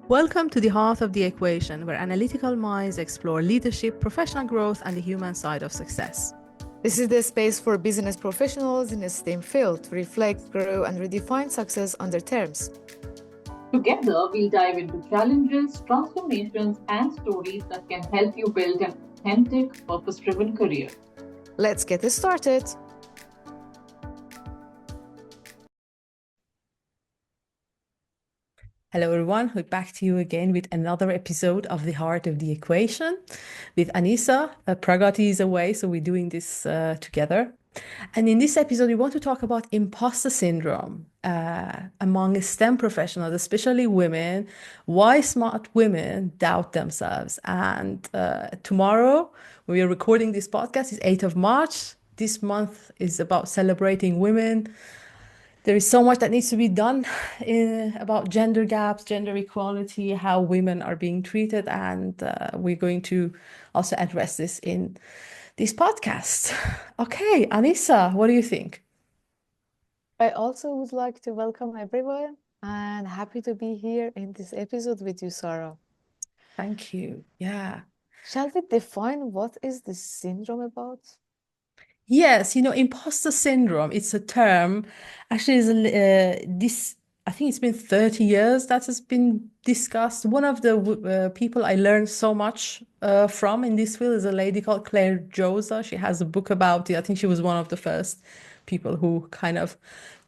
Welcome to the Heart of the Equation, where analytical minds explore leadership, professional growth, and the human side of success. This is the space for business professionals in the STEM field to reflect, grow, and redefine success on their terms. Together, we'll dive into challenges, transformations, and stories that can help you build an authentic, purpose driven career. Let's get this started. Hello, everyone. We're back to you again with another episode of The Heart of the Equation with Anisa. Pragati is away, so we're doing this together. And in this episode, we want to talk about imposter syndrome among STEM professionals, especially women, why smart women doubt themselves. And tomorrow, we are recording this podcast, is 8th of March. This month is about celebrating women. There is so much that needs to be done about gender gaps, gender equality, how women are being treated, and we're going to also address this in this podcast. Okay, Anisa, what do you think? I also would like to welcome everyone and happy to be here in this episode with you, Sara. Thank you. Yeah. Shall we define what is this syndrome about? Yes, imposter syndrome, it's a term. Actually, this, I think it's been 30 years that has been discussed. One of the people I learned so much from in this field is a lady called Claire Josa. She has a book about it. I think she was one of the first people who kind of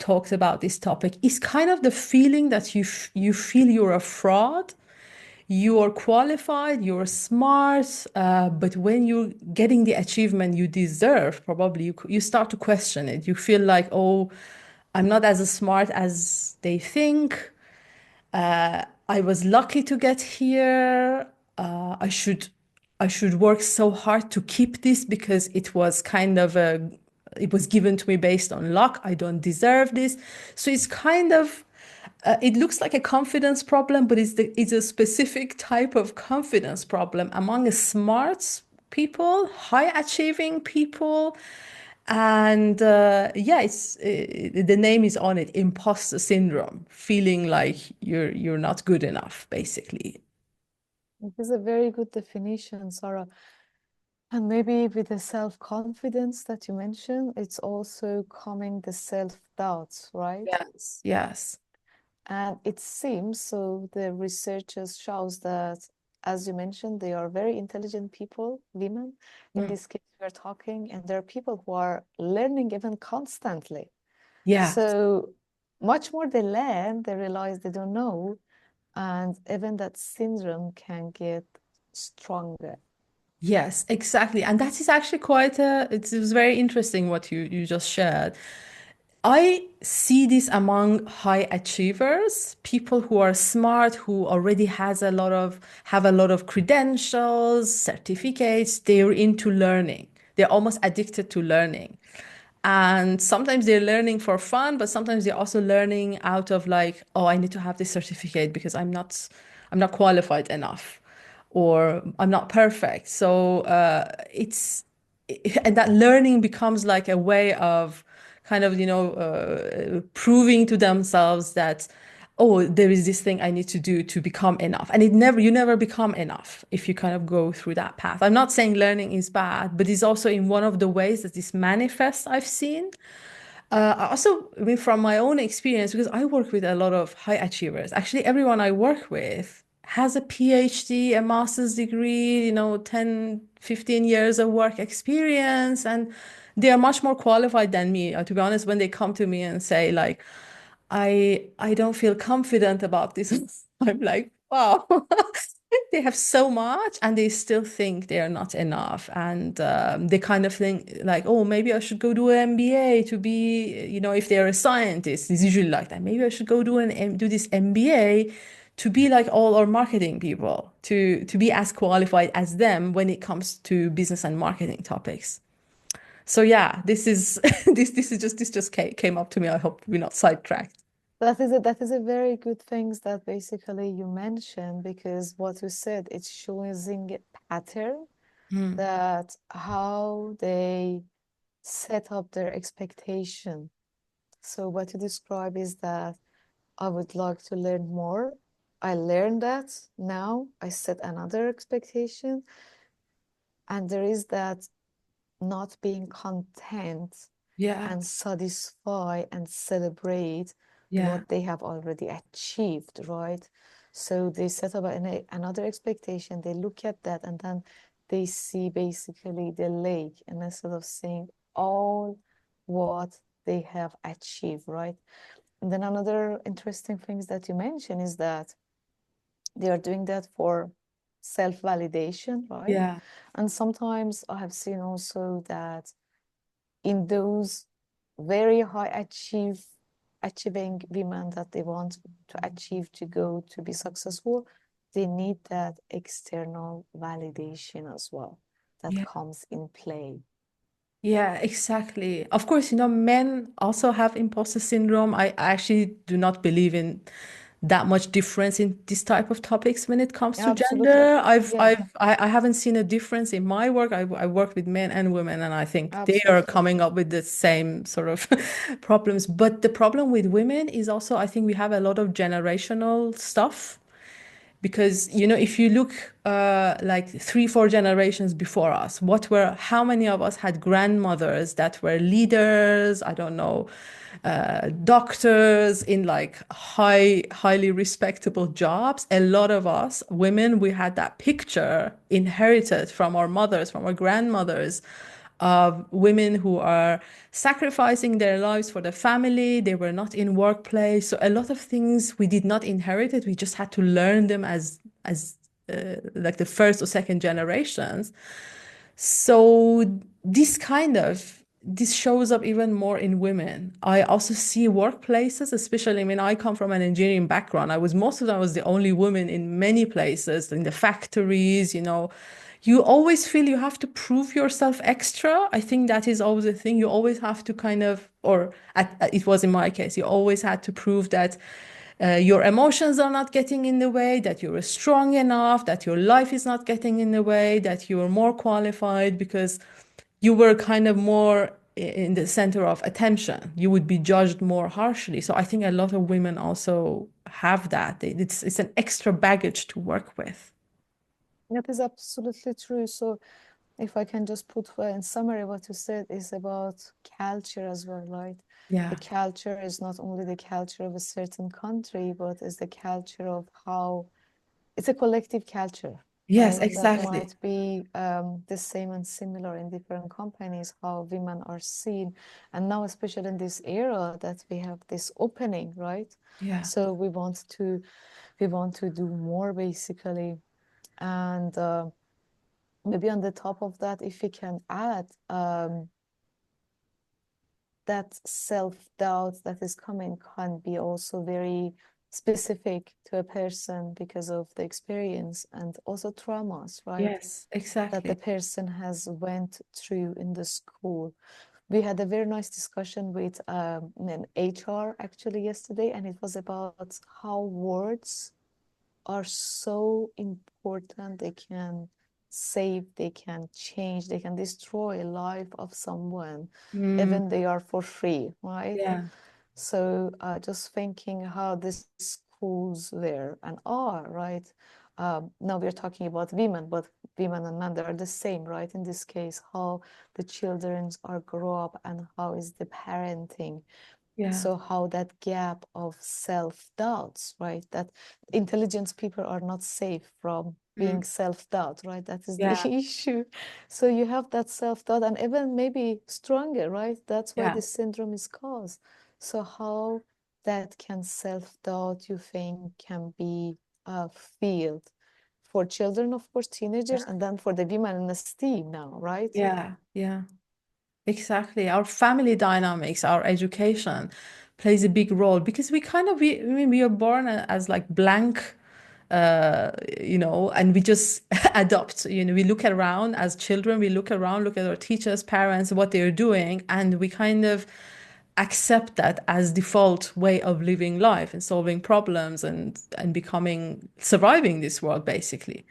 talked about this topic. It's kind of the feeling that you feel you're a fraud. You are qualified, you're smart, but when you're getting the achievement you deserve, probably you start to question it. You feel like, oh, I'm not as smart as they think. I was lucky to get here. I should work so hard to keep this because it was given to me based on luck. I don't deserve this. So it's kind of it looks like a confidence problem, but it's a specific type of confidence problem among smart people, high achieving people. And yeah, it's the name is on it, imposter syndrome, feeling like you're not good enough, basically. It is a very good definition, Sara. And maybe with the self-confidence that you mentioned, it's also coming the self-doubts, right? Yes, yes. And it seems so the researchers shows that, as you mentioned, they are very intelligent people, women. In Mm. this case, we are talking, and there are people who are learning even constantly. Yeah. So much more they learn, they realize they don't know, and even that syndrome can get stronger. Yes, exactly. And that is actually it was very interesting what you just shared. I see this among high achievers, people who are smart, who already have a lot of credentials, certificates. They're into learning. They're almost addicted to learning. And sometimes they're learning for fun, but sometimes they're also learning out of like, oh, I need to have this certificate because I'm not qualified enough, or I'm not perfect. So and that learning becomes like a way of kind of, proving to themselves that, oh, there is this thing I need to do to become enough. And you never become enough if you kind of go through that path. I'm not saying learning is bad, but it's also in one of the ways that this manifests I've seen. I mean, from my own experience, because I work with a lot of high achievers. Actually, everyone I work with has a PhD, a master's degree, 10, 15 years of work experience, and they are much more qualified than me. To be honest, when they come to me and say like, I don't feel confident about this, I'm like, wow. They have so much and they still think they are not enough. And they kind of think like, oh, maybe I should go do an MBA to be, if they're a scientist, it's usually like that. Maybe I should go do this MBA to be like all our marketing people, to be as qualified as them when it comes to business and marketing topics. So yeah, this is this just came up to me. I hope we're not sidetracked. That is a very good thing that basically you mentioned, because what you said, it's showing a pattern Mm. that how they set up their expectation. So what you describe is that I would like to learn more, I learned that. Now I set another expectation, and there is that not being content Yeah, and satisfy and celebrate yeah, what they have already achieved, right? So they set up another expectation, they look at that, and then they see basically the lake, and instead of seeing all what they have achieved, right? And then another interesting things that you mentioned is that they are doing that for self-validation, right? yeah, And sometimes I have seen also that in those very achieving women that they want to achieve to go to be successful, they need that external validation as well that yeah. comes in play. Yeah, exactly. Of course, men also have imposter syndrome. I actually do not believe in that much difference in this type of topics when it comes to Absolutely. gender. Yeah, I haven't seen a difference in my work. I work with men and women, and I think they are absolutely. coming up with the same sort of problems. But the problem with women is also, I think we have a lot of generational stuff. Because, if you look like 3, 4 generations before us, how many of us had grandmothers that were leaders, I don't know, doctors in like highly respectable jobs. A lot of us women, we had that picture inherited from our mothers, from our grandmothers, of women who are sacrificing their lives for the family. They were not in workplace. So a lot of things we did not inherit it. We just had to learn them as like the first or second generations. So this shows up even more in women. I also see workplaces, especially, I mean, I come from an engineering background. Most of the time, I was the only woman in many places, in the factories, you always feel you have to prove yourself extra. I think that is always a thing. You always have to kind of, it was in my case, you always had to prove that your emotions are not getting in the way, that you're strong enough, that your life is not getting in the way, that you're more qualified because you were kind of more in the center of attention. You would be judged more harshly. So I think a lot of women also have that. It's an extra baggage to work with. That is absolutely true. So if I can just put in summary what you said is about culture as well, right? The Yeah. culture is not only the culture of a certain country, but is the culture of how it's a collective culture, Yes, right? That exactly. might be the same and similar in different companies, how women are seen. And now, especially in this era that we have this opening, right? Yeah. So we want to do more basically. And maybe on the top of that, if we can add that self-doubt that is coming can be also very specific to a person because of the experience and also traumas, right? Yes, That the exactly. person has went through in the school. We had a very nice discussion with an HR actually yesterday, and it was about how words are so important. They can save, they can change, they can destroy a life of someone, Mm, even they are for free, right? yeah. So just thinking how the schools were and are, right? Now we're talking about women, but women and men, they are the same, right? In this case, how the children are grow up and how is the parenting. Yeah. So how that gap of self-doubts, right? That intelligent people are not safe from Mm, being self-doubt, right? That is the yeah. issue. So you have that self-doubt and even maybe stronger, right? That's why Yeah. this syndrome is caused. So how that can self-doubt, you think, can be felt for children, of course, teenagers, and then for the women in the STEAM now, right? Yeah. Yeah. Exactly. Our family dynamics, our education plays a big role because I mean, we are born as like blank, and we just adopt. We look around as children, we look around, look at our teachers, parents, what they're doing, and we kind of accept that as default way of living life and solving problems and surviving this world, basically.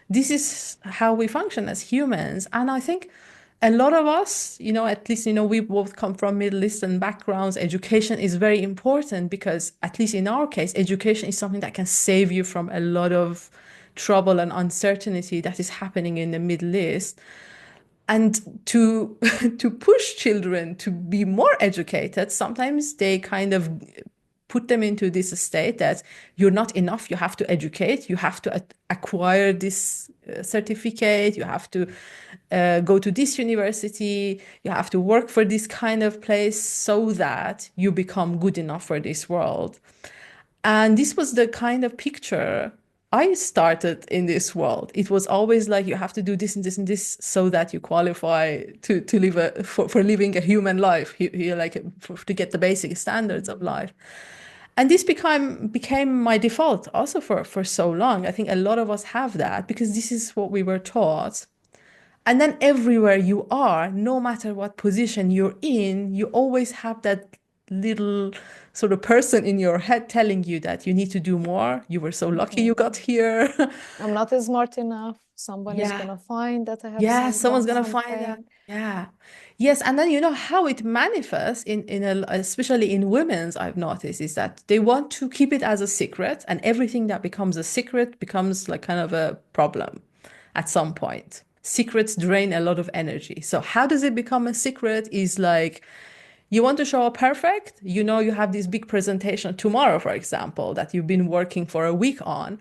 This is how we function as humans. And I think a lot of us, at least, we both come from Middle Eastern backgrounds. Education is very important because, at least in our case, education is something that can save you from a lot of trouble and uncertainty that is happening in the Middle East. And to to push children to be more educated, sometimes they kind of put them into this state that you're not enough, you have to educate, you have to acquire this certificate, you have to go to this university, you have to work for this kind of place so that you become good enough for this world. And this was the kind of picture I started in this world. It was always like you have to do this and this and this so that you qualify to live for living a human life, like to get the basic standards of life. And this became my default also for so long. I think a lot of us have that because this is what we were taught. And then everywhere you are, no matter what position you're in, you always have that little sort of person in your head telling you that you need to do more. You were so lucky Mhm. you got here. I'm not smart enough. Someone is Yeah. gonna find that I have Yeah, some someone's done gonna find that. something. Yeah. Yes, and then you know how it manifests especially in women's, I've noticed, is that they want to keep it as a secret, and everything that becomes a secret becomes like kind of a problem at some point. Secrets drain a lot of energy. So how does it become a secret? Is like you want to show up perfect, you have this big presentation tomorrow, for example, that you've been working for a week on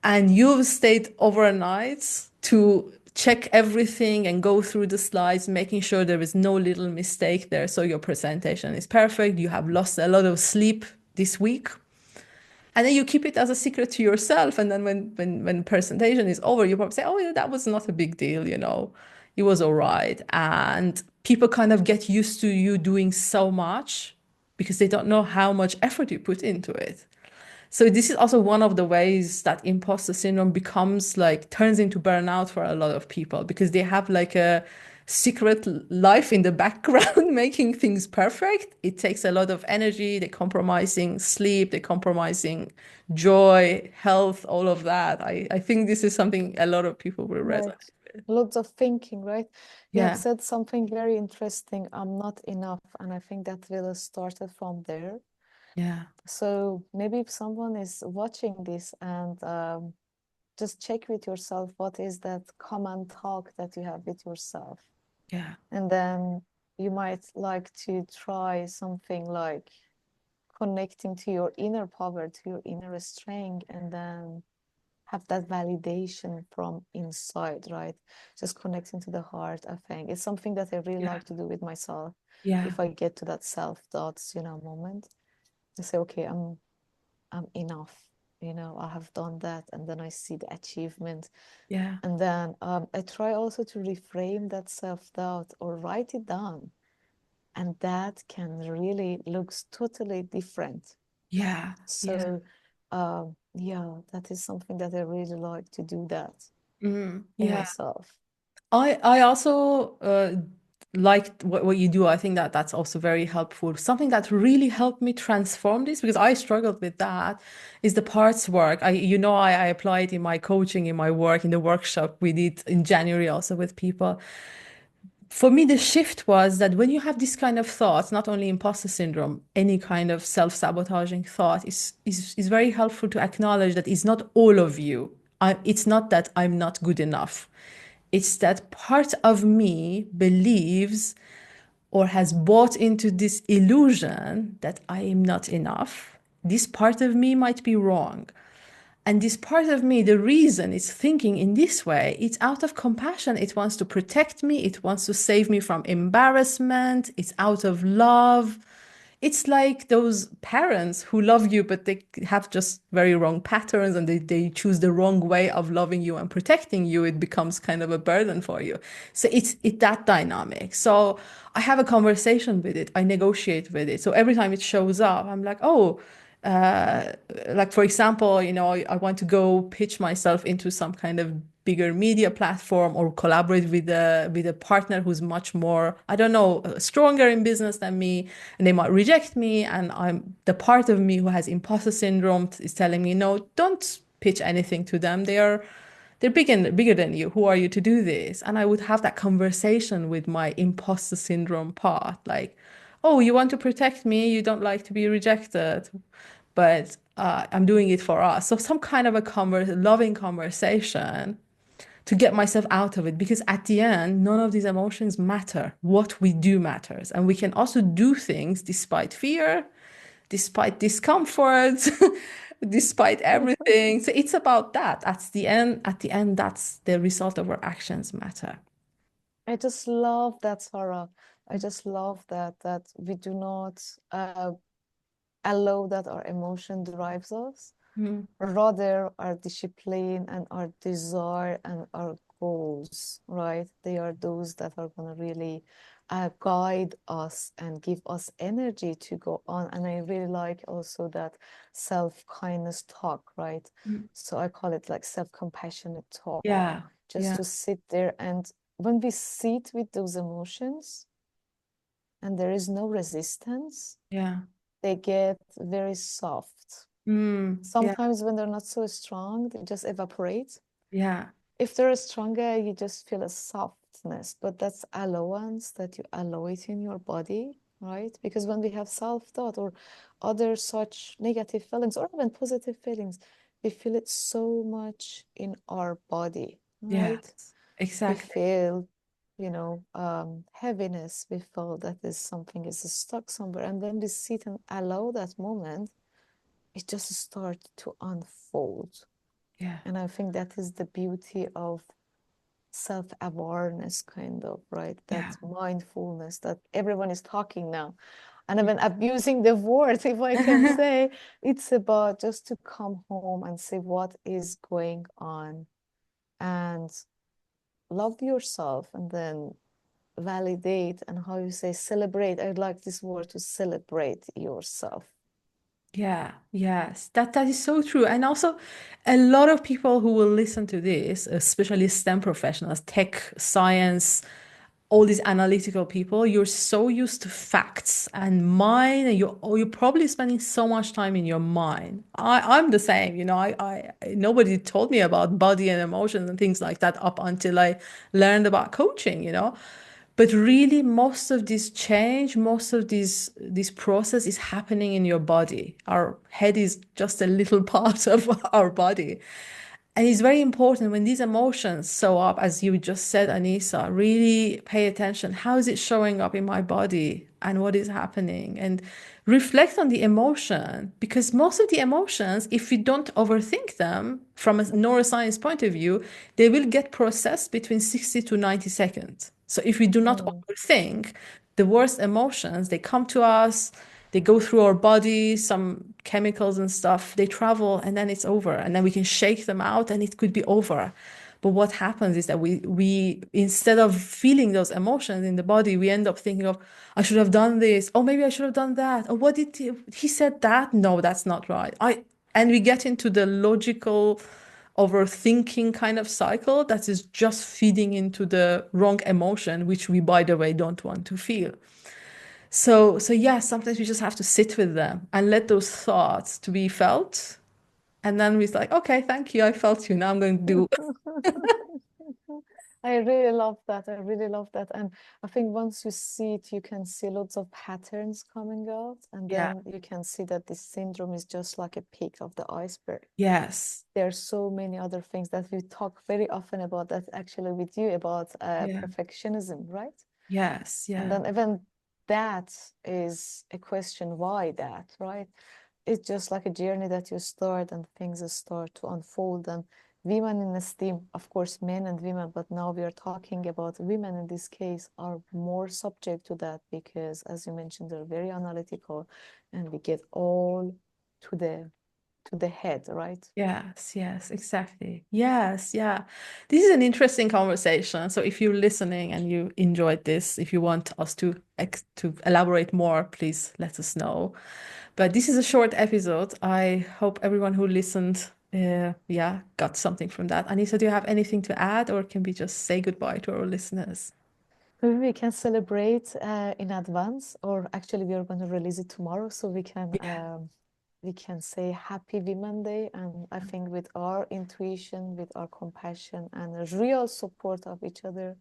and you've stayed overnight to check everything and go through the slides, making sure there is no little mistake there. So your presentation is perfect. You have lost a lot of sleep this week. And then you keep it as a secret to yourself. And then when presentation is over, you probably say, oh, yeah, that was not a big deal. It was all right. And people kind of get used to you doing so much because they don't know how much effort you put into it. So this is also one of the ways that imposter syndrome becomes like turns into burnout for a lot of people because they have like a secret life in the background making things perfect. It takes a lot of energy. They're compromising sleep, they're compromising joy, health, all of that. I think this is something a lot of people will resonate Right. with. Lots of thinking, right? You have Yeah, said something very interesting. I'm not enough. And I think that will started from there. yeah, So maybe if someone is watching this and just check with yourself, what is that common talk that you have with yourself? yeah, And then you might like to try something like connecting to your inner power, to your inner strength, and then have that validation from inside, right? Just connecting to the heart, I think. It's something that I really yeah, like to do with myself. yeah, If I get to that self-thoughts, moment, I say, okay, I'm enough. I have done that, and then I see the achievement. yeah, And then I try also to reframe that self-doubt or write it down. And that can really looks totally different. yeah, yeah, So yeah, that is something that I really like to do that in yeah. myself. I also liked what you do. I think that that's also very helpful. Something that really helped me transform this because I struggled with that is the parts work. I applied in my coaching, in my work, in the workshop we did in January also with people. For me, the shift was that when you have this kind of thoughts, not only imposter syndrome, any kind of self-sabotaging thought is very helpful to acknowledge that it's not all of you. It's not that I'm not good enough. It's that part of me believes or has bought into this illusion that I am not enough. This part of me might be wrong. And this part of me, the reason it's thinking in this way, it's out of compassion. It wants to protect me. It wants to save me from embarrassment. It's out of love. It's like those parents who love you, but they have just very wrong patterns and they choose the wrong way of loving you and protecting you. It becomes kind of a burden for you. So it's that dynamic. So I have a conversation with it. I negotiate with it. So every time it shows up, I'm like, oh, uh, like for example, I want to go pitch myself into some kind of bigger media platform or collaborate with a partner who's much more, I don't know, stronger in business than me, and they might reject me. And I'm the part of me who has imposter syndrome is telling me, no, don't pitch anything to them. they're bigger than you. Who are you to do this? And I would have that conversation with my imposter syndrome part, like, oh, you want to protect me, you don't like to be rejected, but I'm doing it for us. So some kind of a loving conversation to get myself out of it, because at the end none of these emotions matter. What we do matters, and we can also do things despite fear, despite discomfort, despite everything. So it's about that. At the end, that's the result of our actions matter. I just love that, Sarah. I just love that we do not allow that our emotion drives us. Mm, Rather, our discipline and our desire and our goals, right? They are those that are going to really guide us and give us energy to go on. And I really like also that self-kindness talk, right? mm. So I call it like self-compassionate talk, Yeah, just yeah, to sit there. And when we sit with those emotions and there is no resistance, yeah. they get very soft. Yeah, Sometimes when they're not so strong, they just evaporate. yeah, If they're stronger, you just feel a softness, but that's allowance that you allow it in your body, right? Because when we have self-doubt or other such negative feelings or even positive feelings, we feel it so much in our body, right? yes, We exactly. feel, heaviness. We feel that there's something is stuck somewhere. And when we sit and allow that moment, it just starts to unfold. Yeah, And I think that is the beauty of self-awareness, kind of, right? That yeah. mindfulness that everyone is talking now. And even abusing the word, if I can say, it's about just to come home and say what is going on and love yourself and then validate and how you say celebrate. I like this word to celebrate yourself. Yeah, yes, that is so true. And also, a lot of people who will listen to this, especially STEM professionals, tech, science, all these analytical people, you're so used to facts and mind, and you're probably spending so much time in your mind. I'm the same, nobody told me about body and emotions and things like that up until I learned about coaching. But really, most of this change, most of this process is happening in your body. Our head is just a little part of our body. And it's very important when these emotions show up, as you just said, Anisa, really pay attention. How is it showing up in my body and what is happening? And reflect on the emotion, because most of the emotions, if we don't overthink them from a neuroscience point of view, they will get processed between 60 to 90 seconds. So if we do not Mm, overthink, the worst emotions, they come to us, they go through our body, some chemicals and stuff, they travel, and then it's over. And then we can shake them out and it could be over. But what happens is that we instead of feeling those emotions in the body, we end up thinking of, I should have done this, or maybe I should have done that. Or what did he said that? No, that's not right. And we get into the logical overthinking kind of cycle that is just feeding into the wrong emotion, which we, by the way, don't want to feel. So yeah, sometimes we just have to sit with them and let those thoughts to be felt. And then we're like, okay, thank you. I felt you. Now I'm going to do. I really love that. I really love that. And I think once you see it, you can see lots of patterns coming out. And Yeah. then you can see that this syndrome is just like a peak of the iceberg. Yes. There are so many other things that we talk very often about that actually with you about Yeah. perfectionism, right? Yes. And Yeah. then even that is a question, why that, right? It's just like a journey that you start and things start to unfold. And women in STEAM, of course, men and women, but now we are talking about women in this case are more subject to that because, as you mentioned, they're very analytical and we get all to the head, right? Yes, yes, exactly. Yes, yeah. This is an interesting conversation. So if you're listening and you enjoyed this, if you want us to elaborate more, please let us know. But this is a short episode. I hope everyone who listened, yeah, got something from that. Anissa, do you have anything to add, or can we just say goodbye to our listeners? Maybe we can celebrate in advance, or actually, we are going to release it tomorrow, so we can Yeah. we can say Happy Women Day. And I think with our intuition, with our compassion and a real support of each other,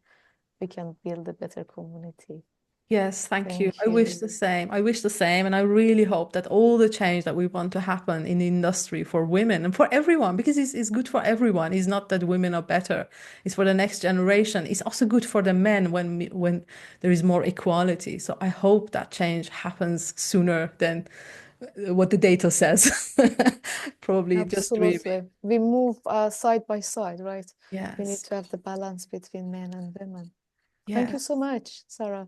we can build a better community. Yes, thank you. Thank I wish you. the same. I wish the same. And I really hope that all the change that we want to happen in the industry for women and for everyone, because it's good for everyone. It's not that women are better. It's for the next generation. It's also good for the men when there is more equality. So I hope that change happens sooner than what the data says. Probably just dreaming. Absolutely. We move side by side, right? We need Yes. to have the balance between men and women. Thank you Yes. so much, Sarah.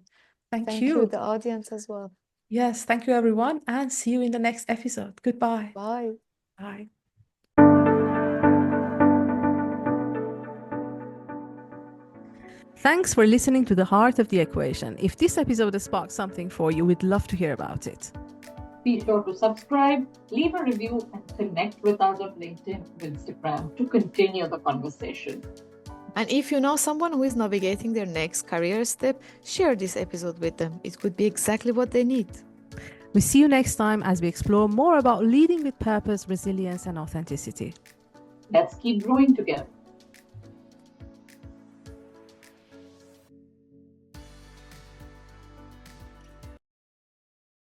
Thank Thank you, you. the audience as well. Yes. Thank you, everyone. And see you in the next episode. Goodbye. Bye. Bye. Thanks for listening to The Heart of the Equation. If this episode has sparked something for you, we'd love to hear about it. Be sure to subscribe, leave a review, and connect with us on LinkedIn or Instagram to continue the conversation. And if you know someone who is navigating their next career step, share this episode with them. It could be exactly what they need. We see you next time as we explore more about leading with purpose, resilience, and authenticity. Let's keep growing together.